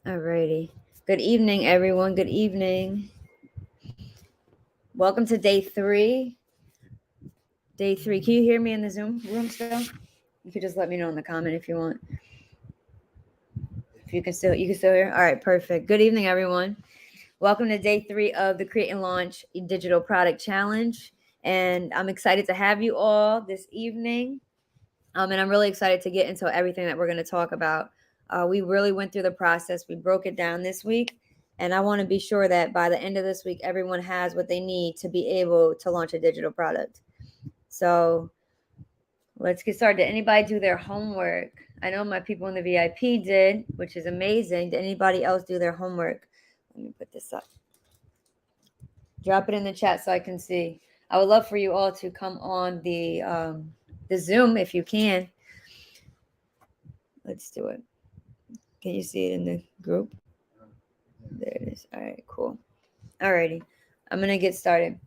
Alrighty. Good evening, everyone. Good evening. Welcome to day three. Day three. Can you hear me in the Zoom room still? You could just let me know in the comment if you want. If you can still hear. All right, perfect. Good evening, everyone. Welcome to day three of the Create and Launch Digital Product Challenge, and I'm excited to have you all this evening. And I'm really excited to get into everything that we're going to talk about. We really went through the process. We broke it down this week. And I want to be sure that by the end of this week, everyone has what they need to be able to launch a digital product. So let's get started. Did anybody do their homework? I know my people in the VIP did, which is amazing. Did anybody else do their homework? Let me put this up. Drop it in the chat so I can see. I would love for you all to come on the Zoom if you can. Let's do it. Can you see it in the group? There it is. All right, cool. Alrighty. I'm going to get started.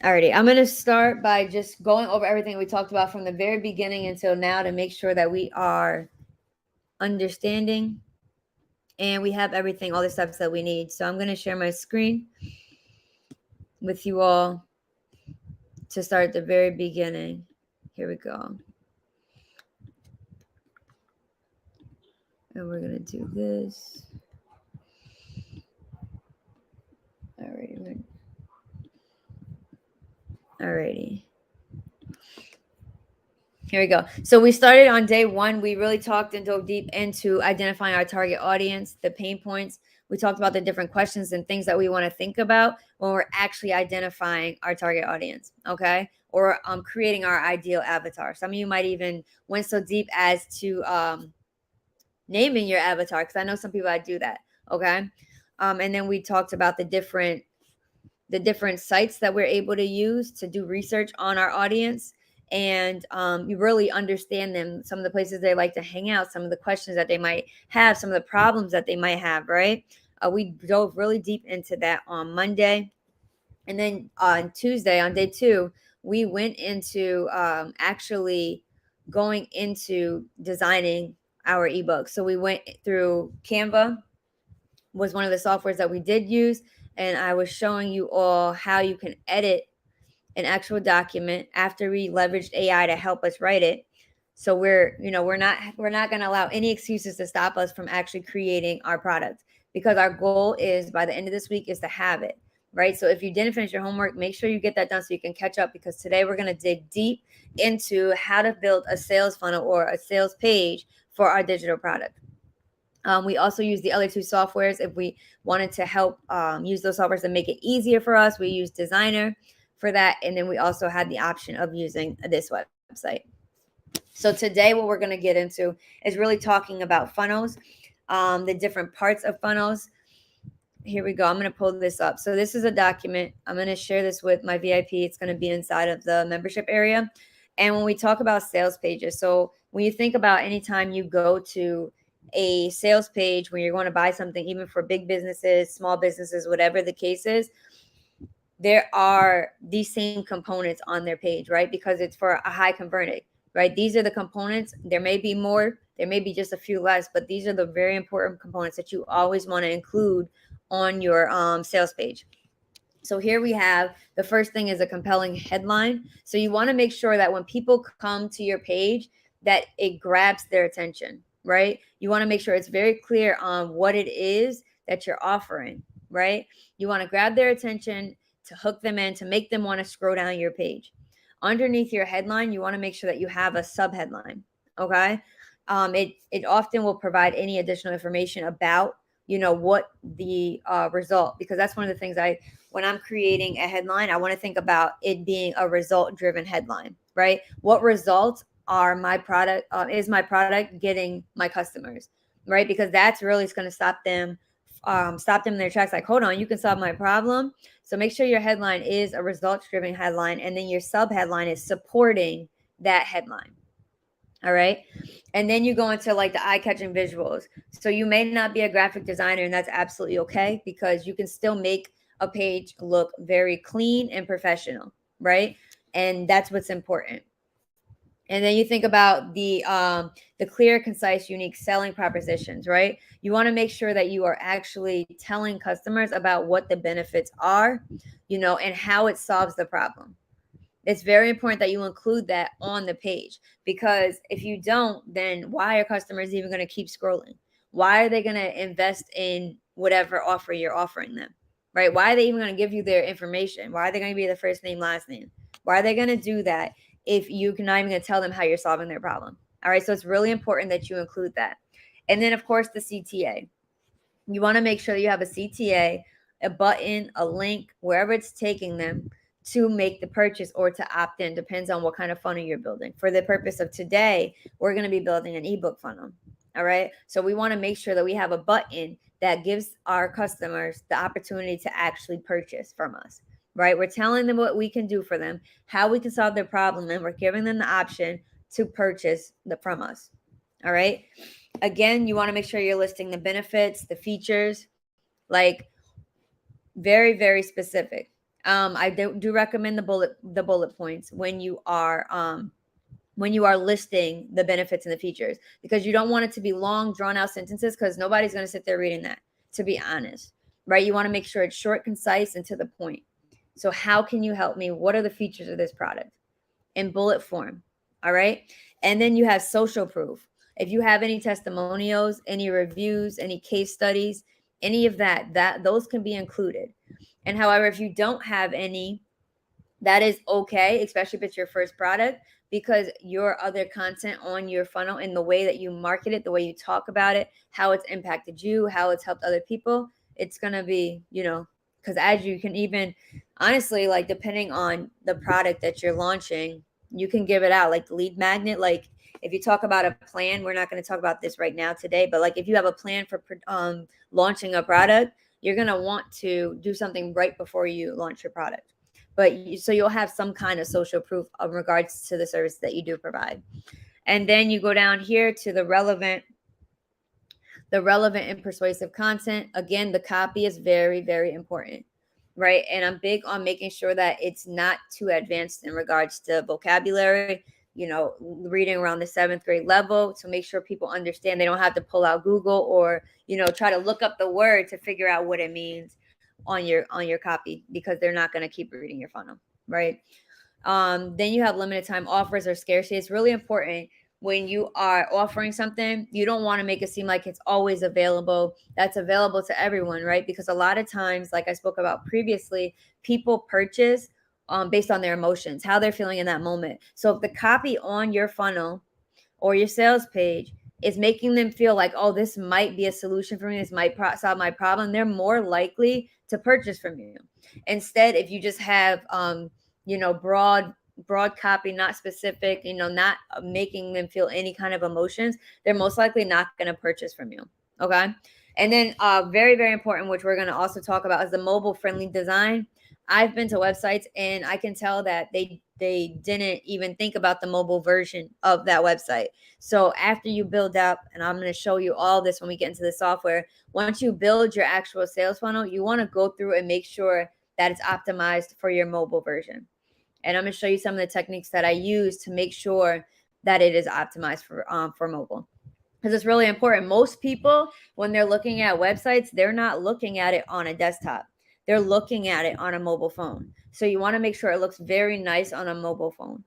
Alrighty. I'm going to start by just going over everything we talked about from the very beginning until now to make sure that we are understanding and we have everything, all the steps that we need. So I'm going to share my screen with you all to start at the very beginning. Here we go. And we're going to do this. Alrighty. Here we go. So we started on day one. We really talked and dove deep into identifying our target audience, the pain points. We talked about the different questions and things that we want to think about when we're actually identifying our target audience, okay? Or creating our ideal avatar. Some of you might even went so deep as to naming your avatar, because I know some people that do that, okay? And then we talked about the different sites that we're able to use to do research on our audience, and you really understand them, some of the places they like to hang out, some of the questions that they might have, some of the problems that they might have, right? We dove really deep into that on Monday. And then on Tuesday, on day two, we went into actually going into designing our ebook. So we went through Canva, was one of the softwares that we did use, and I was showing you all how you can edit an actual document after we leveraged AI to help us write it. So we're not going to allow any excuses to stop us from actually creating our product, because our goal is by the end of this week is to have it, right? So if you didn't finish your homework, make sure you get that done so you can catch up, because today we're going to dig deep into how to build a sales funnel or a sales page for our digital product. We also use the other two softwares if we wanted to help use those softwares to make it easier for us. We use Designer for that. And then we also had the option of using this website. So today what we're going to get into is really talking about funnels, the different parts of funnels. Here we go. I'm going to pull this up. So this is a document. I'm going to share this with my VIP. It's going to be inside of the membership area. And when we talk about sales pages, so when you think about anytime you go to a sales page when you're going to buy something, even for big businesses, small businesses, whatever the case is, there are these same components on their page, right? Because it's for a high converting, right? These are the components. There may be more, there may be just a few less, but these are the very important components that you always want to include on your sales page. So here we have the first thing is a compelling headline. So you want to make sure that when people come to your page, that it grabs their attention, right? You want to make sure it's very clear on what it is that you're offering, right? You want to grab their attention, to hook them in, to make them want to scroll down your page. Underneath your headline, you want to make sure that you have a subheadline, okay? It often will provide any additional information about what the result, because that's one of the things when I'm creating a headline, I want to think about it being a result driven headline, right? What results are my product, is my product getting my customers, right? Because that's really going to stop them in their tracks. Like, hold on, you can solve my problem. So make sure your headline is a results driven headline, and then your sub headline is supporting that headline. All right. And then you go into like the eye catching visuals. So you may not be a graphic designer, and that's absolutely okay, because you can still make a page look very clean and professional, right? And that's what's important. And then you think about the clear, concise, unique selling propositions, right? You want to make sure that you are actually telling customers about what the benefits are, and how it solves the problem. It's very important that you include that on the page, because if you don't, then why are customers even going to keep scrolling? Why are they going to invest in whatever offer you're offering them? Right? Why are they even going to give you their information? Why are they going to be the first name, last name? Why are they going to do that if you're not even going to tell them how you're solving their problem? All right. So it's really important that you include that. And then, of course, the CTA. You want to make sure that you have a CTA, a button, a link, wherever it's taking them to make the purchase or to opt in. Depends on what kind of funnel you're building. For the purpose of today, we're going to be building an ebook funnel. All right. So we want to make sure that we have a button that gives our customers the opportunity to actually purchase from us. Right. We're telling them what we can do for them, how we can solve their problem, and we're giving them the option to purchase from us. All right. Again, you want to make sure you're listing the benefits, the features, like very, very specific. I do recommend the bullet points when you are listing the benefits and the features, because you don't want it to be long, drawn out sentences, because nobody's going to sit there reading that, to be honest, right? You want to make sure it's short, concise, and to the point. So how can you help me? What are the features of this product in bullet form? All right. And then you have social proof. If you have any testimonials, any reviews, any case studies, any of that those can be included. And however, if you don't have any, that is okay, especially if it's your first product, because your other content on your funnel and the way that you market it, the way you talk about it, how it's impacted you, how it's helped other people, it's going to be, because as you can even, honestly, like depending on the product that you're launching, you can give it out like the lead magnet. Like if you talk about a plan, we're not going to talk about this right now today, but like if you have a plan for launching a product, you're going to want to do something right before you launch your product. So you'll have some kind of social proof in regards to the service that you do provide. And then you go down here to the relevant and persuasive content. Again, the copy is very, very important, right? And I'm big on making sure that it's not too advanced in regards to vocabulary, reading around the 7th grade level, to make sure people understand. They don't have to pull out Google or, try to look up the word to figure out what it means on your copy, because they're not going to keep reading your funnel, right? Then you have limited time offers or scarcity. It's really important when you are offering something, you don't want to make it seem like it's always available. That's available to everyone, right? Because a lot of times, like I spoke about previously, people purchase based on their emotions, how they're feeling in that moment. So if the copy on your funnel or your sales page is making them feel like, oh, this might be a solution for me, this might solve my problem, they're more likely to purchase from you. Instead, if you just have broad copy, not specific, not making them feel any kind of emotions, they're most likely not going to purchase from you. Okay. And then very, very important, which we're going to also talk about, is the mobile friendly design. I've been to websites and I can tell that they didn't even think about the mobile version of that website. So after you build up, and I'm going to show you all this when we get into the software, once you build your actual sales funnel, you want to go through and make sure that it's optimized for your mobile version. And I'm going to show you some of the techniques that I use to make sure that it is optimized for mobile. Because it's really important. Most people, when they're looking at websites, they're not looking at it on a desktop. They're looking at it on a mobile phone. So you want to make sure it looks very nice on a mobile phone.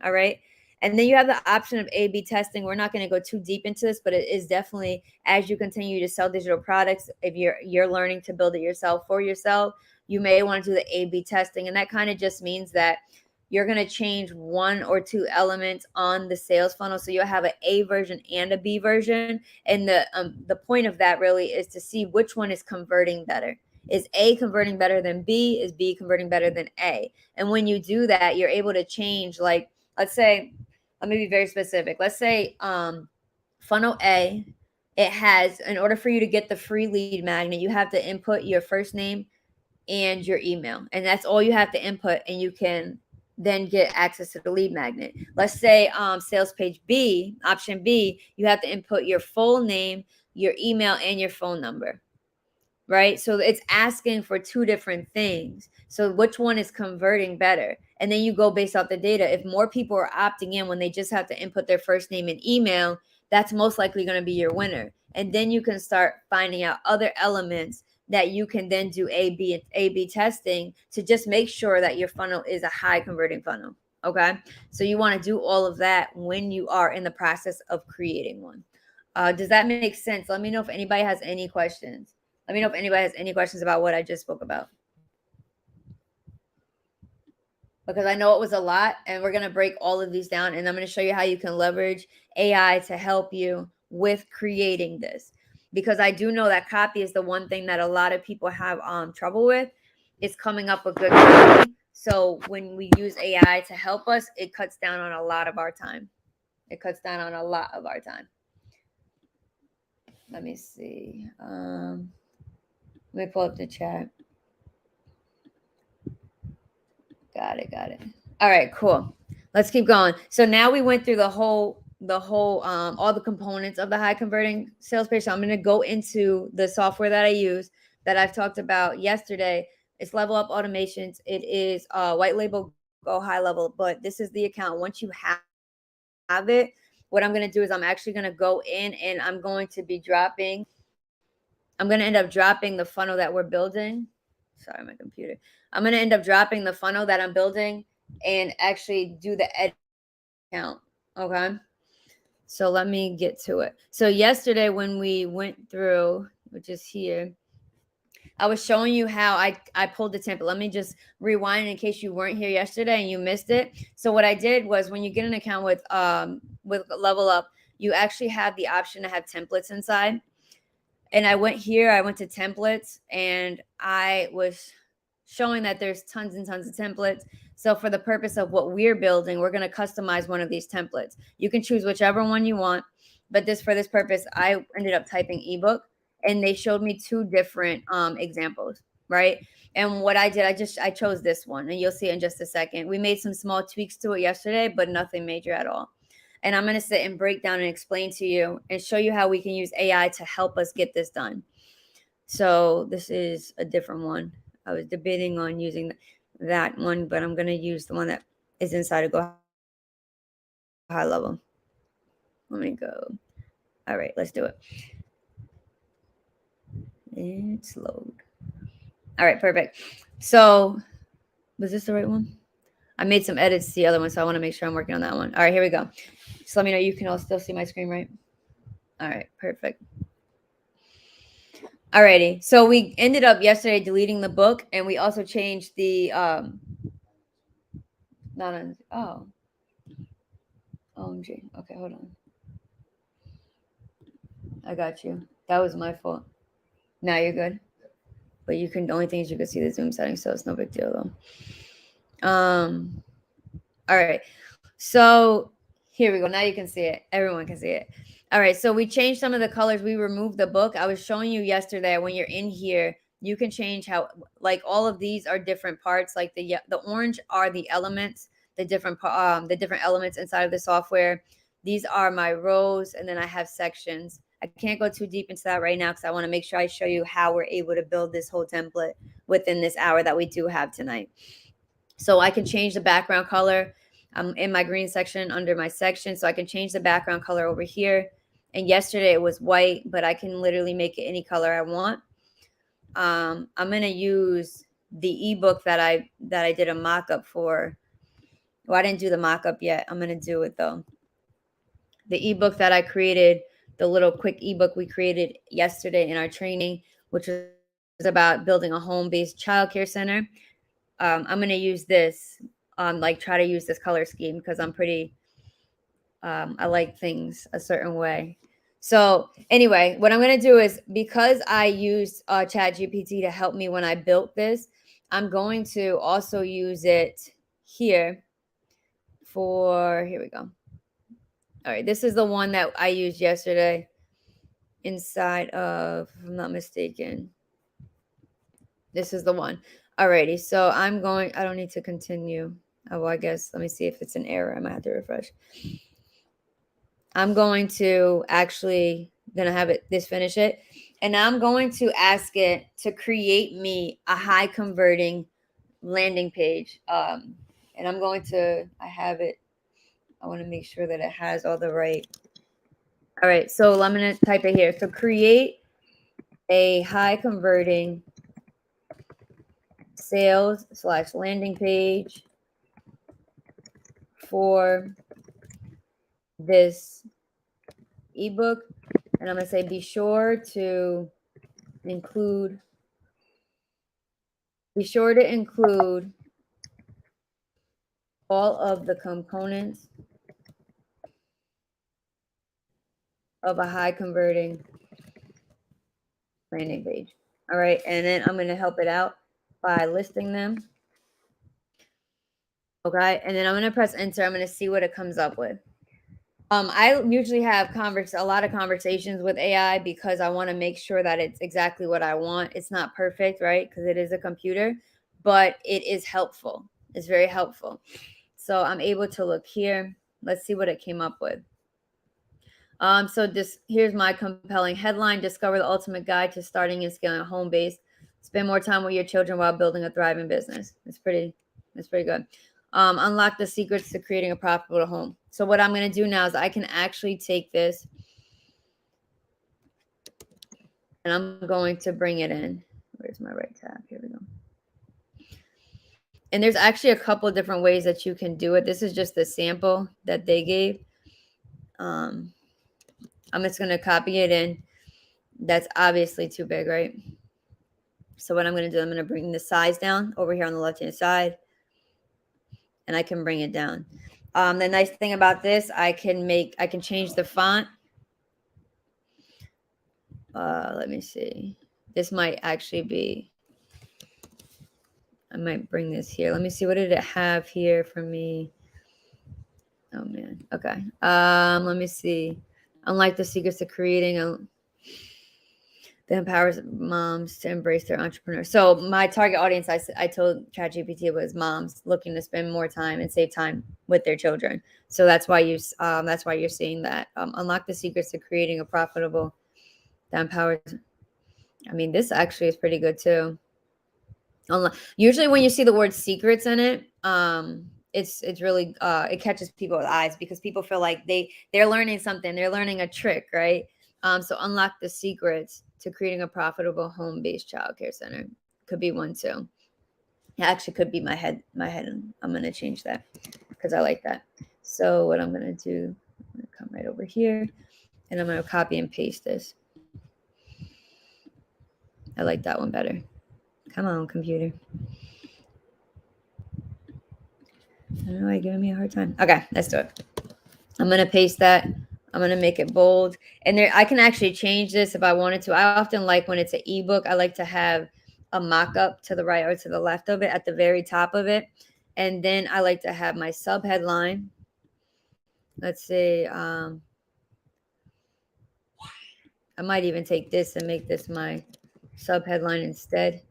All right. And then you have the option of A/B testing. We're not going to go too deep into this, but it is definitely, as you continue to sell digital products, if you're learning to build it yourself for yourself, you may want to do the A/B testing. And that kind of just means that you're going to change one or two elements on the sales funnel. So you'll have an A version and a B version. And the point of that really is to see which one is converting better. Is A converting better than B? Is B converting better than A? And when you do that, you're able to change, like, let's say, let me be very specific. Let's say funnel A, it has, in order for you to get the free lead magnet, you have to input your first name and your email. And that's all you have to input, and you can then get access to the lead magnet. Let's say sales page B, option B, you have to input your full name, your email, and your phone number. right? So it's asking for two different things. So which one is converting better? And then you go based off the data. If more people are opting in when they just have to input their first name and email, that's most likely going to be your winner. And then you can start finding out other elements that you can then do A/B testing to just make sure that your funnel is a high converting funnel. Okay. So you want to do all of that when you are in the process of creating one. Does that make sense? Let me know if anybody has any questions. Let me know if anybody has any questions about what I just spoke about. Because I know it was a lot, and we're going to break all of these down, and I'm going to show you how you can leverage AI to help you with creating this. Because I do know that copy is the one thing that a lot of people have trouble with. It's coming up with good copy. So when we use AI to help us, it cuts down on a lot of our time. It cuts down on a lot of our time. Let me see. Let me pull up the chat. Got it. All right, cool. Let's keep going. So now we went through the whole all the components of the high converting sales page. So I'm going to go into the software that I use that I've talked about yesterday. It's Level Up Automations. It is white label Go High Level, but this is the account. Once you have it, what I'm going to do is I'm actually going to go in and I'm going to end up dropping the funnel that we're building. Sorry, my computer. I'm going to end up dropping the funnel that I'm building and actually do the edit count. Okay. So let me get to it. So yesterday when we went through, which is here, I was showing you how I pulled the template. Let me just rewind in case you weren't here yesterday and you missed it. So what I did was when you get an account with Level Up, you actually have the option to have templates inside. And I went to templates, and I was showing that there's tons and tons of templates. So for the purpose of what we're building, we're going to customize one of these templates. You can choose whichever one you want, but for this purpose, I ended up typing ebook, and they showed me two different examples, right? And what I did, I chose this one, and you'll see in just a second. We made some small tweaks to it yesterday, but nothing major at all. And I'm going to sit and break down and explain to you and show you how we can use AI to help us get this done. So this is a different one. I was debating on using that one, but I'm going to use the one that is inside of Go High Level. Let me go. All right, let's do it. It's load. All right, perfect. So was this the right one? I made some edits to the other one, so I want to make sure I'm working on that one. All right, here we go. Just let me know you can all still see my screen, right? All right, perfect. Alrighty. So we ended up yesterday deleting the book, and we also changed the OMG. Okay, hold on. I got you. That was my fault. Now you're good. But the only thing is you can see the Zoom settings, so it's no big deal though. All right. So here we go. Now you can see it. Everyone can see it. All right. So we changed some of the colors. We removed the book. I was showing you yesterday when you're in here, you can change how, like, all of these are different parts. Like the orange are the elements, the different elements inside of the software. These are my rows, and then I have sections. I can't go too deep into that right now because I want to make sure I show you how we're able to build this whole template within this hour that we do have tonight. So I can change the background color. I'm in my green section under my section, so I can change the background color over here. And yesterday it was white, but I can literally make it any color I want. I'm going to use the ebook that I did a mock-up for. Well, I didn't do the mock-up yet. I'm going to do it though. The ebook that I created, the little quick ebook we created yesterday in our training, which was about building a home-based childcare center. I'm going to use this, try to use this color scheme because I'm pretty, I like things a certain way. So anyway, what I'm going to do is, because I used ChatGPT to help me when I built this, I'm going to also use it here here we go. All right, this is the one that I used yesterday inside of, if I'm not mistaken, this is the one. Alrighty, so I don't need to continue. Oh, well, I guess, let me see if it's an error. I might have to refresh. I'm going to finish it. And I'm going to ask it to create me a high converting landing page. And I'm going to, I have it. I want to make sure that it has all the right. All right. So I'm going to type it here. So create a high converting sales / landing page for this ebook. And I'm going to say, be sure to include all of the components of a high converting landing page. All right. And then I'm going to help it out by listing them. Okay. And then I'm going to press enter. I'm going to see what it comes up with. I usually have a lot of conversations with AI because I want to make sure that it's exactly what I want. It's not perfect, right? Because it is a computer, but it is helpful. It's very helpful. So I'm able to look here. Let's see what it came up with. So here's my compelling headline: Discover the ultimate guide to starting and scaling a home base. Spend more time with your children while building a thriving business. It's pretty good. Unlock the secrets to creating a profitable home. So what I'm going to do now is I can actually take this and I'm going to bring it in. Where's my right tab? Here we go. And there's actually a couple of different ways that you can do it. This is just the sample that they gave. I'm just going to copy it in. That's obviously too big, right? So what I'm going to do, I'm going to bring the size down over here on the left-hand side. And I can bring it down. The nice thing about this, I can change the font. Let me see. This might actually be, I might bring this here. Let me see. What did it have here for me? Oh man. Okay. Let me see. Unlike the secrets to creating that empowers moms to embrace their entrepreneur. So my target audience, I told ChatGPT, was moms looking to spend more time and save time with their children. So that's why you're seeing that. Unlock the secrets to creating a profitable that empowers. I mean, this actually is pretty good too. Usually when you see the word secrets in it, it's really it catches people's eyes because people feel like they're learning something, they're learning a trick, right? So unlock the secrets to creating a profitable home-based childcare center could be one too. It actually could be my head. I'm gonna change that because I like that. So what I'm gonna do, I'm gonna come right over here and I'm gonna copy and paste this. I like that one better. Come on, computer. I don't know why you're giving me a hard time. Okay, let's do it. I'm going to paste that. I'm going to make it bold. And there, I can actually change this if I wanted to. I often like when it's an ebook, I like to have a mock-up to the right or to the left of it at the very top of it. And then I like to have my sub-headline. Let's see. I might even take this and make this my sub-headline instead.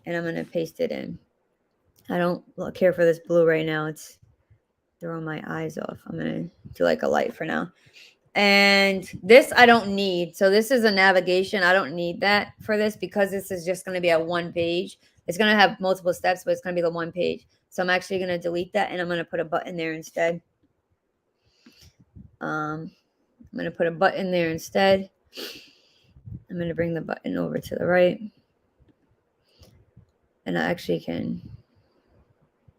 And I'm going to paste it in. I don't care for this blue right now. It's throwing my eyes off. I'm going to do like a light for now. And this I don't need. So this is a navigation. I don't need that for this because this is just going to be a one page. It's going to have multiple steps, but it's going to be the one page. So I'm actually going to delete that and I'm going to put a button there instead. I'm going to put a button there instead. I'm going to bring the button over to the right. And I actually can,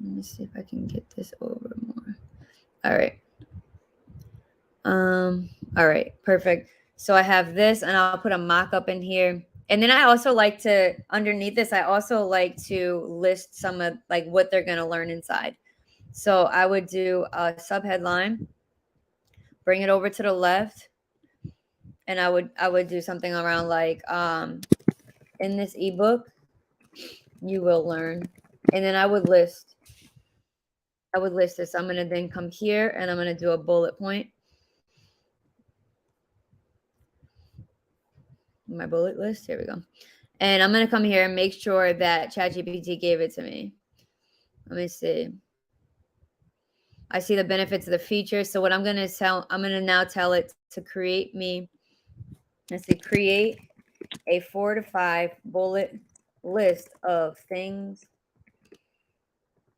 let me see if I can get this over more. All right. All right, perfect. So I have this and I'll put a mock-up in here. And then I also like to, underneath this, I also like to list some of like what they're going to learn inside. So I would do a subheadline, bring it over to the left. And I would do something around like, in this ebook, you will learn. And then I would list this. I'm going to then come here and I'm going to do a bullet point. My bullet list. Here we go. And I'm going to come here and make sure that ChatGPT gave it to me. Let me see. I see the benefits of the feature. So what I'm going to now tell it to create me, let's see, create a 4 to 5 bullet list of things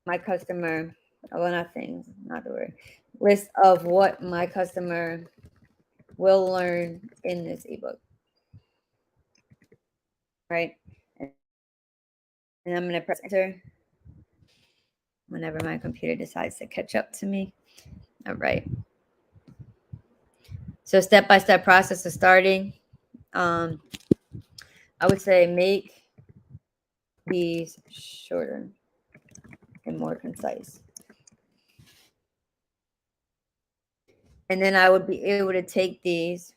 my customer, well, not things, not the word, list of what my customer will learn in this ebook, right? And I'm going to press enter whenever my computer decides to catch up to me. All right. So step-by-step process of starting. I would say make these shorter and more concise. And then I would be able to take these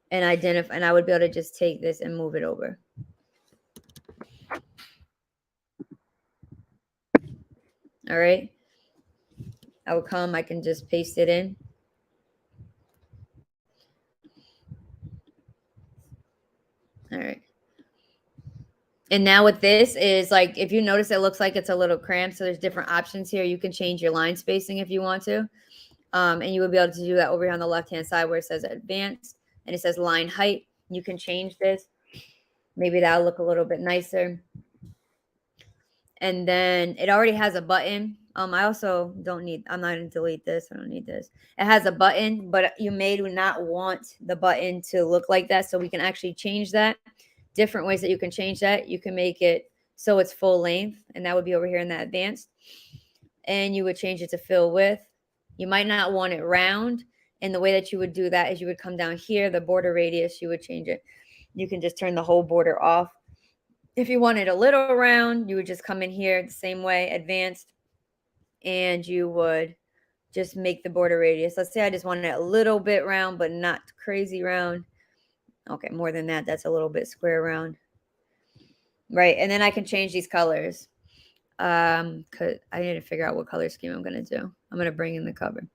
and identify, and I would be able to just take this and move it over. All right. I will come, I can just paste it in. All right. And now with this is like, if you notice, it looks like it's a little cramped. So there's different options here. You can change your line spacing if you want to. And you will be able to do that over here on the left-hand side where it says advanced and it says line height. You can change this. Maybe that'll look a little bit nicer. And then it already has a button. I also don't need, I'm not going to delete this. I don't need this. It has a button, but you may not want the button to look like that. So we can actually change that. Different ways that you can change that. You can make it so it's full length, and that would be over here in that advanced. And you would change it to fill width. You might not want it round. And the way that you would do that is you would come down here, the border radius, you would change it. You can just turn the whole border off. If you wanted a little round, you would just come in here the same way, advanced, and you would just make the border radius. Let's say I just wanted it a little bit round, but not crazy round. Okay, more than that, that's a little bit square round. Right, and then I can change these colors. Cause I need to figure out what color scheme I'm gonna do. I'm gonna bring in the cover.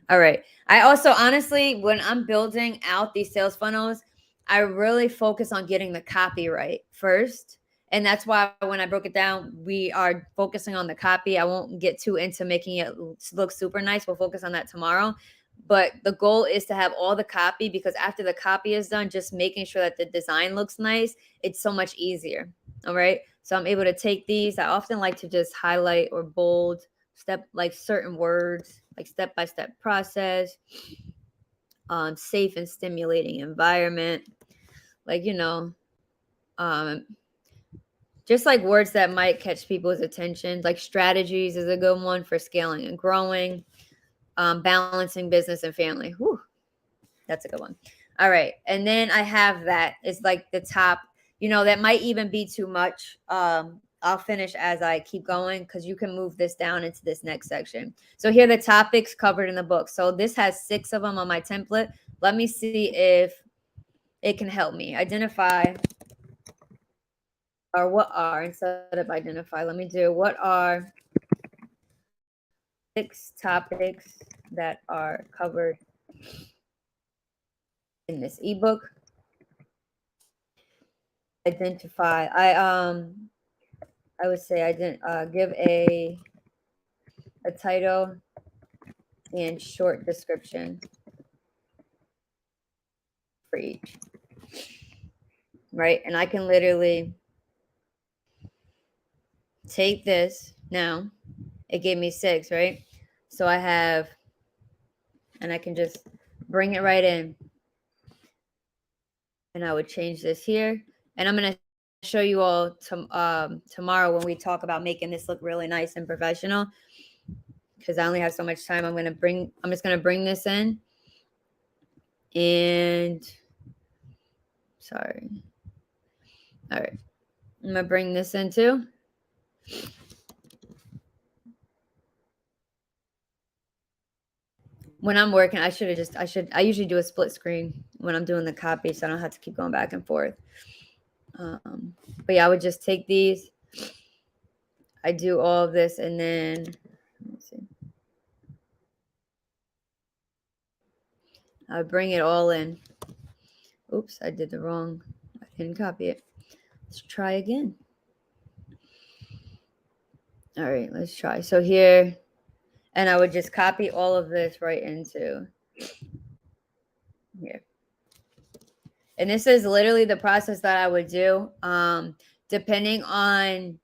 All right. I also honestly, when I'm building out these sales funnels, I really focus on getting the copy right first. And that's why when I broke it down, we are focusing on the copy. I won't get too into making it look super nice. We'll focus on that tomorrow. But the goal is to have all the copy, because after the copy is done, just making sure that the design looks nice, it's so much easier. All right. So I'm able to take these. I often like to just highlight or bold like certain words, like step-by-step process, safe and stimulating environment, like, just like words that might catch people's attention. Like strategies is a good one for scaling and growing, balancing business and family. Whew, that's a good one. All right. And then I have that. It's like the top, that might even be too much. I'll finish as I keep going, because you can move this down into this next section. So here are the topics covered in the book. So this has 6 of them on my template. Let me see if it can help me identify, or what are, instead of identify, let me do what are 6 topics that are covered in this ebook. Identify. I would say I didn't give a title and short description for each. Right? And I can literally take this now. It gave me 6, right? So I have, and I can just bring it right in. And I would change this here. And I'm going to show you all tomorrow when we talk about making this look really nice and professional, because I only have so much time. I'm just going to bring this in, and sorry. All right. I'm going to bring this in too. When I'm working, I usually do a split screen when I'm doing the copy, so I don't have to keep going back and forth. But yeah, I would just take these. I do all of this, and then let's see. I would bring it all in. Oops, I did the wrong. I didn't copy it. Let's try again. All right, let's try. So here, and I would just copy all of this right into here. And this is literally the process that I would do. Depending on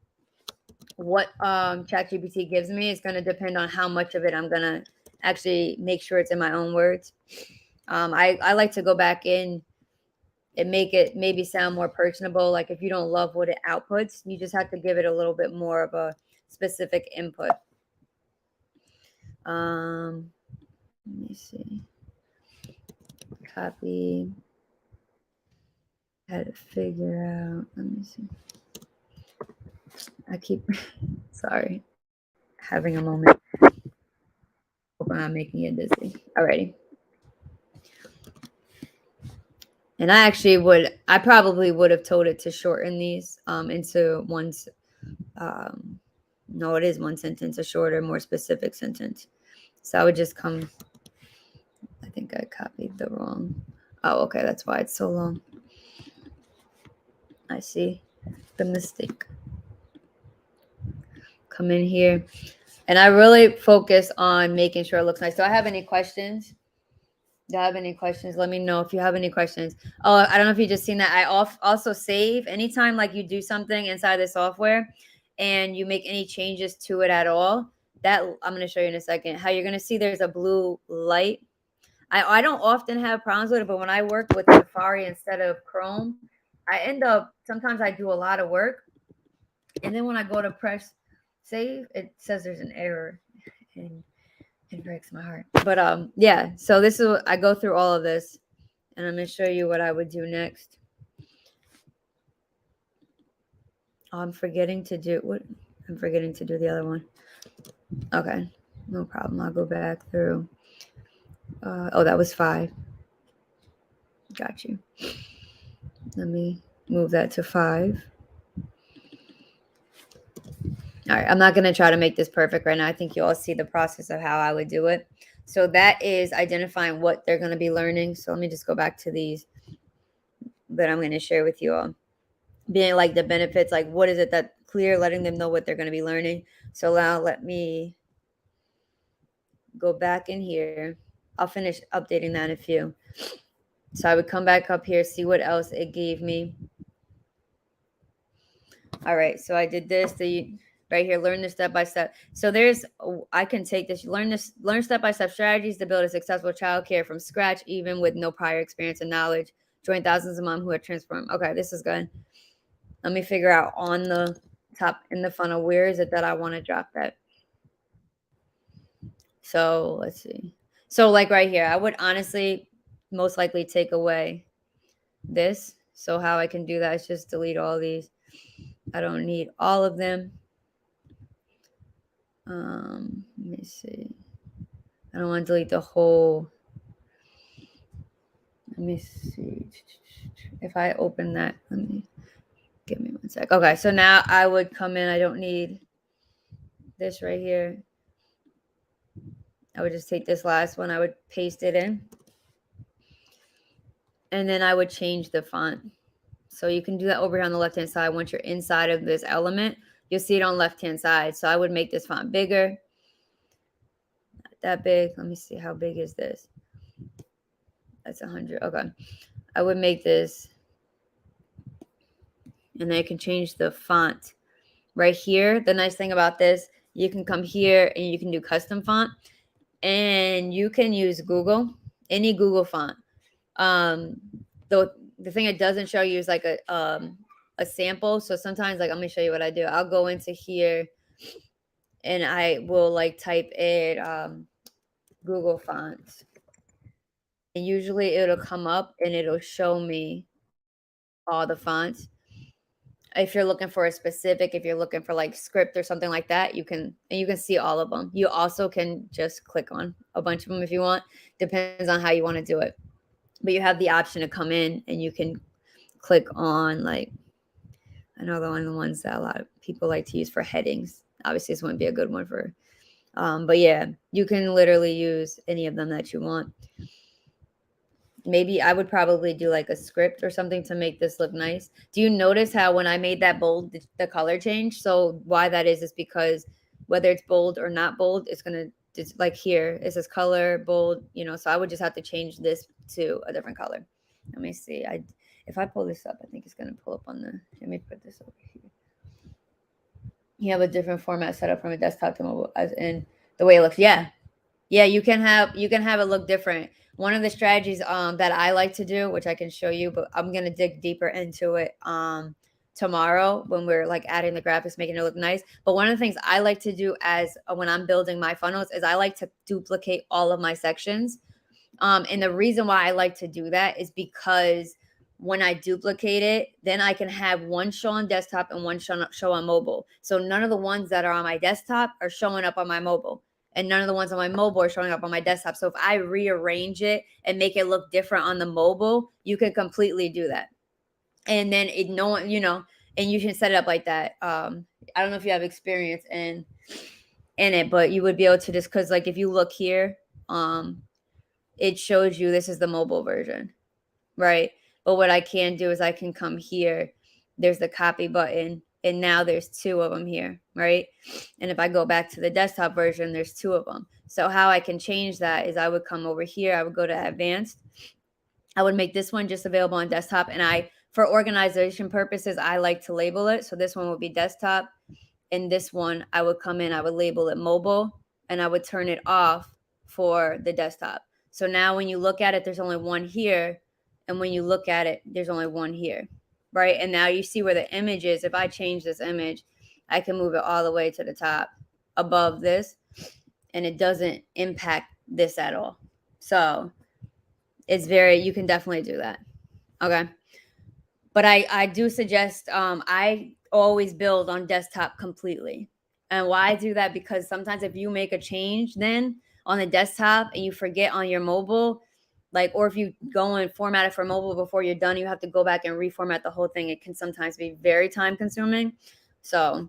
what ChatGPT gives me, it's going to depend on how much of it I'm going to actually make sure it's in my own words. I like to go back in and make it maybe sound more personable. Like if you don't love what it outputs, you just have to give it a little bit more of a specific input. Let me see. Copy. Had to figure out. Let me see. I keep sorry, having a moment. Hope I'm not making it dizzy. Alrighty. And I probably would have told it to shorten these into one. No, it is one sentence, a shorter, more specific sentence. So I would just come. I think I copied the wrong. Oh, okay. That's why it's so long. I see the mistake. Come in here. And I really focus on making sure it looks nice. Do I have any questions? Do I have any questions? Let me know if you have any questions. Oh, I don't know if you just seen that. I also save anytime like you do something inside the software and you make any changes to it at all. That I'm going to show you in a second. How you're going to see there's a blue light. I don't often have problems with it, but when I work with Safari instead of Chrome, I end up, sometimes I do a lot of work. And then when I go to press save, it says there's an error. And it breaks my heart. But yeah, so this is I go through all of this and I'm going to show you what I would do next. Oh, I'm forgetting to do the other one. Okay, no problem. I'll go back through. Oh, that was 5. Got you. Let me move that to 5. All right, I'm not going to try to make this perfect right now. I think you all see the process of how I would do it. So that is identifying what they're going to be learning. So let me just go back to these that I'm going to share with you all. Being like the benefits, like what is it that clear, letting them know what they're going to be learning. So now let me go back in here. I'll finish updating that in a few. So I would come back up here, see what else it gave me. All right, so I did this. Right here, learn this step by step. So I can take this, learn step by step strategies to build a successful childcare from scratch, even with no prior experience and knowledge. Join thousands of moms who are transformed. Okay, this is good. Let me figure out on the top in the funnel, where is it that I want to drop that? So let's see. So like right here, I would honestly most likely take away this. So how I can do that is just delete all these. I don't need all of them. Let me see. I don't want to delete the whole. Let me see. If I open that, give me one sec. Okay, so now I would come in. I don't need this right here. I would just take this last one. I would paste it in. And then I would change the font. So you can do that over here on the left-hand side. Once you're inside of this element, you'll see it on left-hand side. So I would make this font bigger. Not that big. Let me see. How big is this? That's 100. Okay. I would make this. And then I can change the font right here. The nice thing about this, you can come here and you can do custom font. And you can use Google, any Google font. The thing it doesn't show you is like a sample. So sometimes, like, let me show you what I do. I'll go into here and I will like type in Google fonts. And usually it'll come up and it'll show me all the fonts. If you're looking for a specific, if you're looking for like script or something like that, you can see all of them. You also can just click on a bunch of them if you want. Depends on how you want to do it. But you have the option to come in and you can click on, like, I know the ones that a lot of people like to use for headings. Obviously, this wouldn't be a good one for, but yeah, you can literally use any of them that you want. Maybe I would probably do like a script or something to make this look nice. Do you notice how when I made that bold, the color changed? So why that is because whether it's bold or not bold, it's going to It's like here, it says color, bold, so I would just have to change this to a different color. Let me see. If I pull this up, I think it's going to pull up on let me put this over here. You have a different format set up from a desktop to mobile as in the way it looks. Yeah. Yeah, you can have it look different. One of the strategies that I like to do, which I can show you, but I'm gonna dig deeper into it tomorrow when we're like adding the graphics, making it look nice. But one of the things I like to do as when I'm building my funnels is I like to duplicate all of my sections. And the reason why I like to do that is because when I duplicate it, then I can have one show on desktop and one show on mobile. So none of the ones that are on my desktop are showing up on my mobile, and none of the ones on my mobile are showing up on my desktop. So if I rearrange it and make it look different on the mobile, you can completely do that. And then and you can set it up like that. I don't know if you have experience in it, but you would be able to just, because like if you look here, it shows you this is the mobile version, right? But what I can do is I can come here. There's the copy button, and now there's two of them here, right? And if I go back to the desktop version, there's two of them. So how I can change that is I would come over here. I would go to advanced. I would make this one just available on desktop. And for organization purposes, I like to label it. So this one would be desktop. And this one, I would come in, I would label it mobile, and I would turn it off for the desktop. So now when you look at it, there's only one here. And when you look at it, there's only one here, right? And now you see where the image is. If I change this image, I can move it all the way to the top above this, and it doesn't impact this at all. So you can definitely do that. Okay. But I do suggest, I always build on desktop completely. And why I do that, because sometimes if you make a change then on the desktop and you forget on your mobile, or if you go and format it for mobile before you're done, you have to go back and reformat the whole thing. It can sometimes be very time consuming. So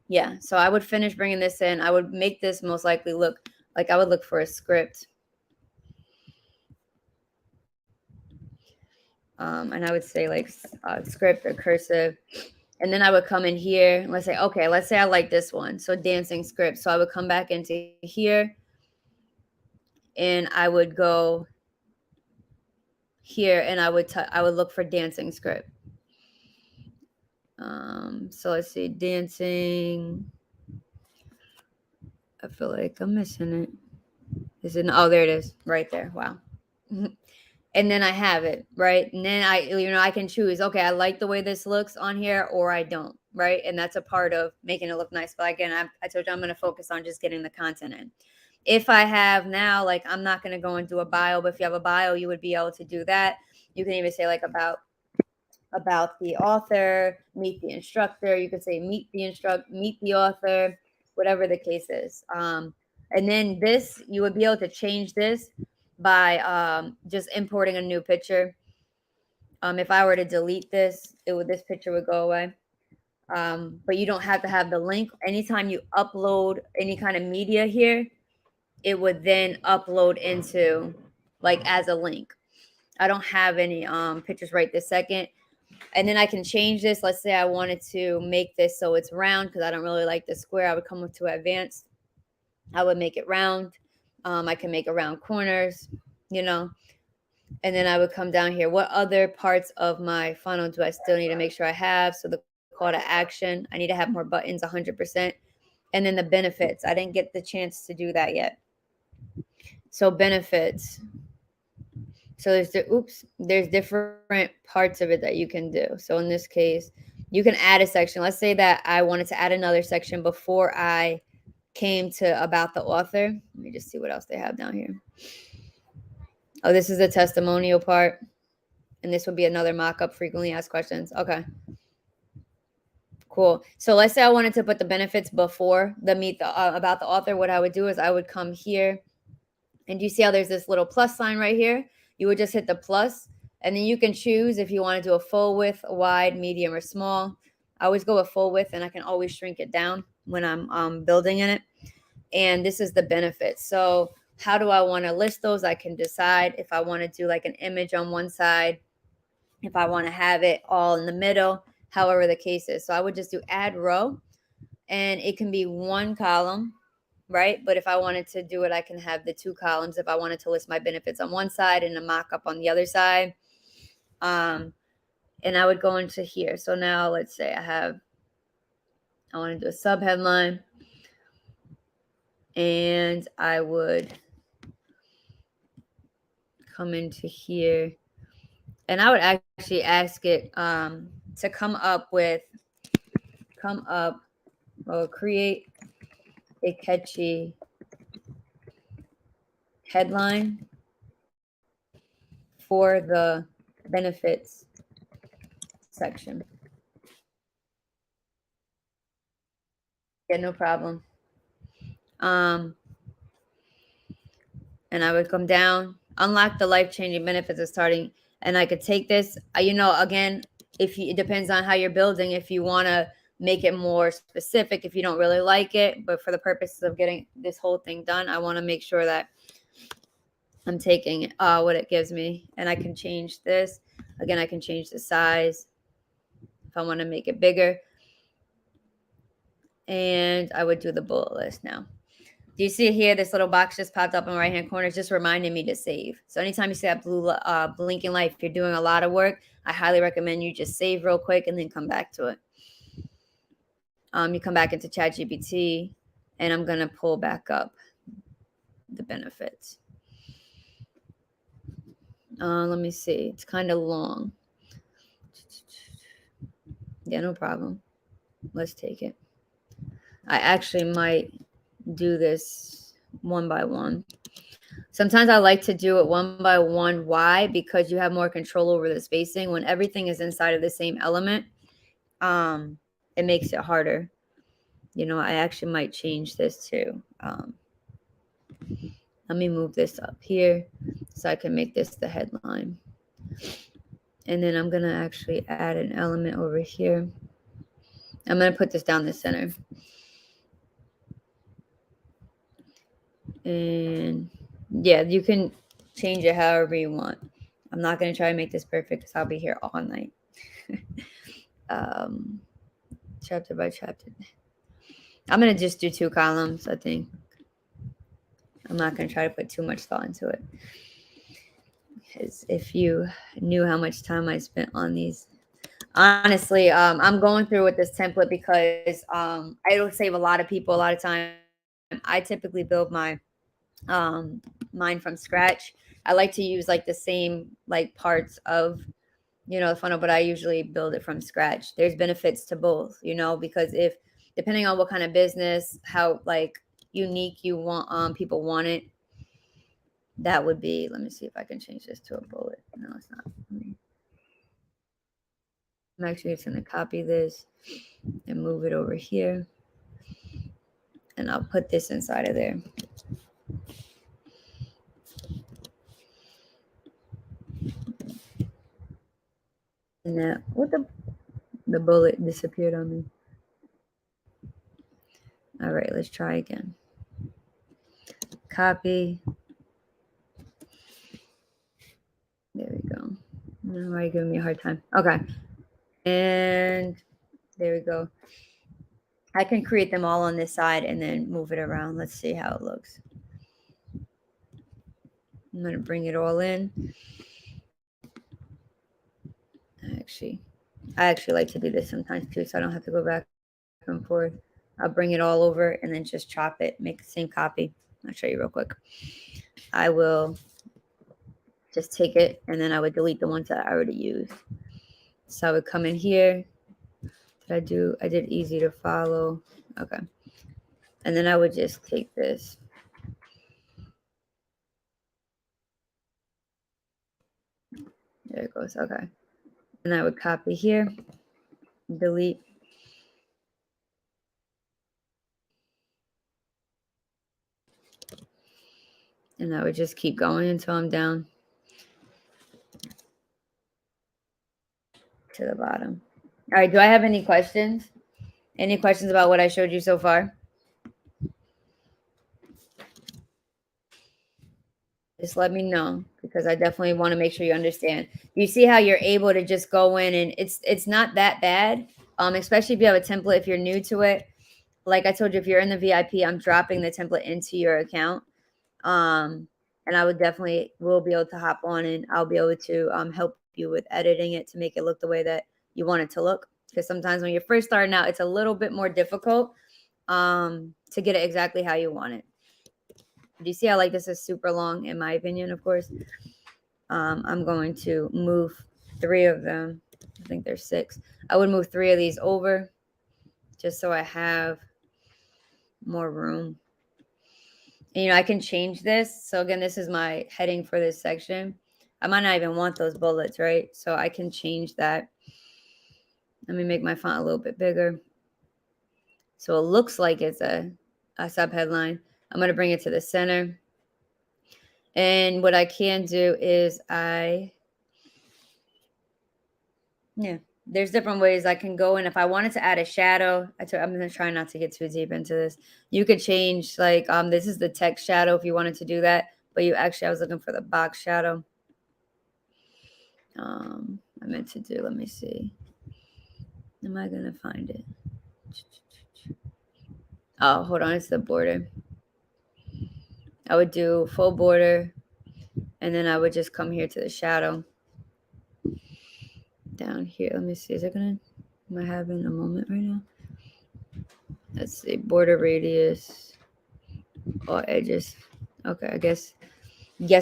yeah, so I would finish bringing this in. I would make this most likely look like I would look for a script. And I would say script or cursive. And then I would come in here and let's say I like this one. So dancing script. So I would come back into here and I would go here and I would look for dancing script. So let's see, dancing. I feel like I'm missing it. Oh, there it is, right there. Wow. And then I have it, right? And then I can choose, okay, I like the way this looks on here or I don't, right? And that's a part of making it look nice. But again, I told you I'm going to focus on just getting the content in. If I have now, I'm not going to go and do a bio, but if you have a bio, you would be able to do that. You can even say about the author, meet the instructor. You could say meet the author, whatever the case is. And then this, you would be able to change this by just importing a new picture. If I were to delete this, this picture would go away. But you don't have to have the link. Anytime you upload any kind of media here, it would then upload into as a link. I don't have any pictures right this second. And then I can change this. Let's say I wanted to make this so it's round because I don't really like the square. I would come up to advanced. I would make it round. I can make around corners, and then I would come down here. What other parts of my funnel do I still need to make sure I have? So the call to action, I need to have more buttons, 100%. And then the benefits, I didn't get the chance to do that yet. So benefits. So there's different parts of it that you can do. So in this case, you can add a section. Let's say that I wanted to add another section before I came to about the author. Let me just see what else they have down here. Oh, this is the testimonial part. And this would be another mock-up, frequently asked questions. Okay. Cool. So let's say I wanted to put the benefits before the about the author. What I would do is I would come here. And you see how there's this little plus sign right here? You would just hit the plus, and then you can choose if you want to do a full width, wide, medium, or small. I always go with full width, and I can always shrink it down when I'm building in it. And this is the benefits. So how do I want to list those? I can decide if I want to do an image on one side, if I want to have it all in the middle, however the case is. So I would just do add row, and it can be one column, right? But if I wanted to do it, I can have the 2 columns if I wanted to list my benefits on one side and a mock-up on the other side. And I would go into here. So now let's say I want to do a sub headline, and I would come into here, and I would actually ask it to create a catchy headline for the benefits section. Yeah, no problem. And I would come down, unlock the life-changing benefits of starting, and I could take this, again, it depends on how you're building, if you want to make it more specific, if you don't really like it, but for the purposes of getting this whole thing done, I want to make sure that I'm taking what it gives me, and I can change this. Again, I can change the size if I want to make it bigger, and I would do the bullet list now. Do you see here, this little box just popped up in the right-hand corner? It's just reminding me to save. So anytime you see that blue blinking light, if you're doing a lot of work, I highly recommend you just save real quick and then come back to it. You come back into ChatGPT, and I'm going to pull back up the benefits. Let me see. It's kind of long. Yeah, no problem. Let's take it. I actually might do this one by one. Sometimes I like to do it one by one. Why? Because you have more control over the spacing. When everything is inside of the same element, it makes it harder. I actually might change this too. Let me move this up here so I can make this the headline. And then I'm going to actually add an element over here. I'm going to put this down the center. And yeah, you can change it however you want. I'm not going to try to make this perfect because I'll be here all night. Chapter by chapter. I'm going to just do 2 columns, I think. I'm not going to try to put too much thought into it. Because if you knew how much time I spent on these. Honestly, I'm going through with this template because it'll save a lot of people a lot of time. I typically build my mine from scratch. I like to use like the same like parts of the funnel, but I usually build it from scratch. There's benefits to both, because if depending on what kind of business, how like unique you want people want it, that would be, let me see if I can change this to a bullet. No, it's not. I'm actually just going to copy this and move it over here, and I'll put this inside of there. And that, what the bullet disappeared on me. All right, let's try again. Copy. There we go. Why are you giving me a hard time? Okay. And there we go. I can create them all on this side and then move it around. Let's see how it looks. I'm going to bring it all in. I actually like to do this sometimes too, so I don't have to go back and forth. I'll bring it all over and then just chop it, make the same copy. I'll show you real quick. I will just take it, and then I would delete the ones that I already used. So I would come in here. I did easy to follow. Okay. And then I would just take this. There it goes. Okay. And I would copy here, delete. And I would just keep going until I'm down to the bottom. All right. Do I have any questions? Any questions about what I showed you so far? Just let me know, because I definitely want to make sure you understand. You see how you're able to just go in, and it's not that bad, especially if you have a template, if you're new to it. like I told you, if you're in the VIP, I'm dropping the template into your account. And I would definitely will be able to hop on and I'll be able to help you with editing it to make it look the way that you want it to look. Because sometimes when you're first starting out, it's a little bit more difficult to get it exactly how you want it. Do you see how like this is super long in my opinion, of course? I'm going to move 3 of them. I think there's 6. I would move 3 of these over just so I have more room. And, you know, I can change this. So again, this is my heading for this section. I might not even want those bullets, right? So I can change that. Let me make my font a little bit bigger. So it looks like it's a subheadline. I'm going to bring it to the center. And what I can do is there's different ways I can go. And if I wanted to add a shadow, I'm going to try not to get too deep into this. You could change like, this is the text shadow if you wanted to do that. But I was looking for the box shadow. I meant to do, let me see. Am I going to find it? Oh, hold on. It's the border. I would do full border. And then I would just come here to the shadow. Down here. Let me see. Am I having a moment right now? Let's see. Border radius. All edges. Okay, I guess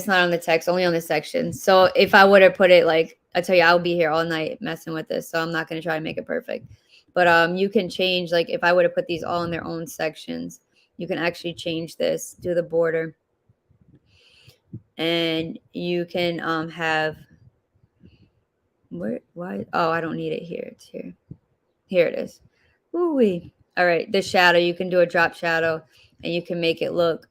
not on the text, only on the section. So if I would have put it like, I tell you, I'll be here all night messing with this. So I'm not going to try to make it perfect. But you can change, like if I would have put these all in their own sections, you can actually change this, do the border. And you can have, why? Oh, I don't need it here. It's here. Here it is. Ooh-wee. All right, the shadow, you can do a drop shadow and you can make it look,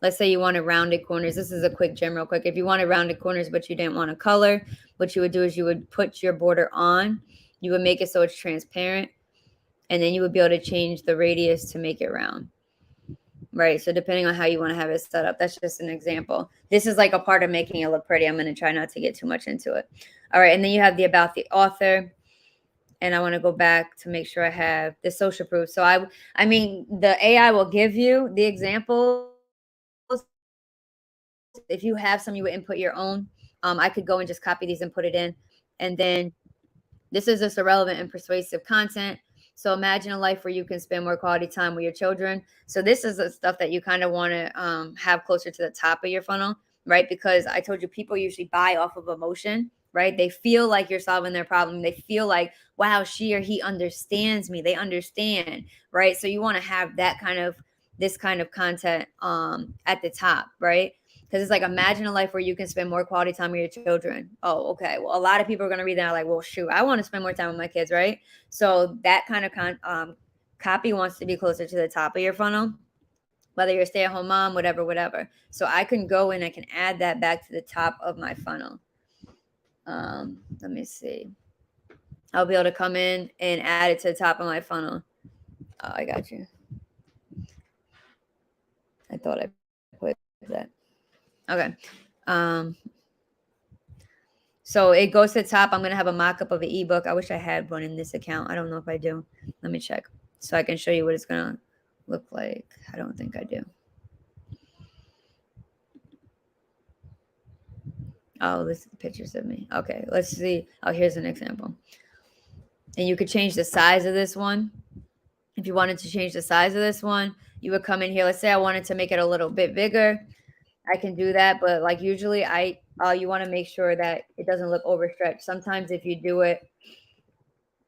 let's say you wanted rounded corners. This is a quick gem real quick. If you wanted rounded corners, but you didn't want a color, what you would do is you would put your border on. You would make it so it's transparent. And then you would be able to change the radius to make it round. Right. So depending on how you want to have it set up, that's just an example. This is like a part of making it look pretty. I'm going to try not to get too much into it. All right. And then you have the about the author. And I want to go back to make sure I have the social proof. So I mean, the AI will give you the examples. If you have some, you would input your own. I could go and just copy these and put it in. And then this is just irrelevant and persuasive content. So imagine a life where you can spend more quality time with your children. So this is the stuff that you kind of want to have closer to the top of your funnel, right? Because I told you people usually buy off of emotion, right? They feel like you're solving their problem. They feel like, wow, she or he understands me. They understand, right? So you want to have this kind of content at the top, right? Because it's like, imagine a life where you can spend more quality time with your children. Oh, okay. Well, a lot of people are going to read that like, well, shoot, I want to spend more time with my kids, right? So that kind of copy wants to be closer to the top of your funnel, whether you're a stay-at-home mom, whatever. So I can go and I can add that back to the top of my funnel. Let me see. I'll be able to come in and add it to the top of my funnel. Oh, I got you. I thought I put that. Okay. So it goes to the top. I'm going to have a mock-up of an ebook. I wish I had one in this account. I don't know if I do. Let me check so I can show you what it's going to look like. I don't think I do. Oh, this is pictures of me. Okay, let's see. Oh, here's an example. And you could change the size of this one. If you wanted to change the size of this one, you would come in here. Let's say I wanted to make it a little bit bigger. I can do that, but like usually you want to make sure that it doesn't look overstretched. Sometimes if you do it,